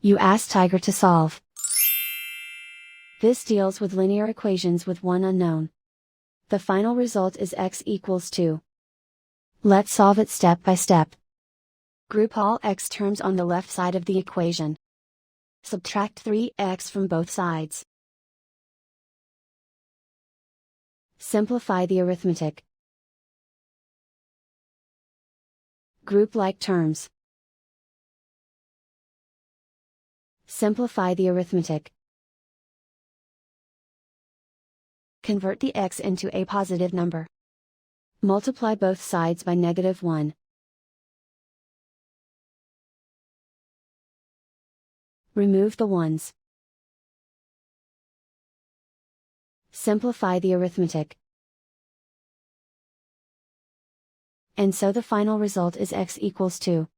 You ask Tiger to solve. This deals with linear equations with one unknown. The final result is x equals 2. Let's solve it step by step. Group all x terms on the left side of the equation. Subtract 3x from both sides. Simplify the arithmetic. Group like terms. Simplify the arithmetic. Convert the x into a positive number. Multiply both sides by -1. Remove the ones. Simplify the arithmetic. And so the final result is x equals 2.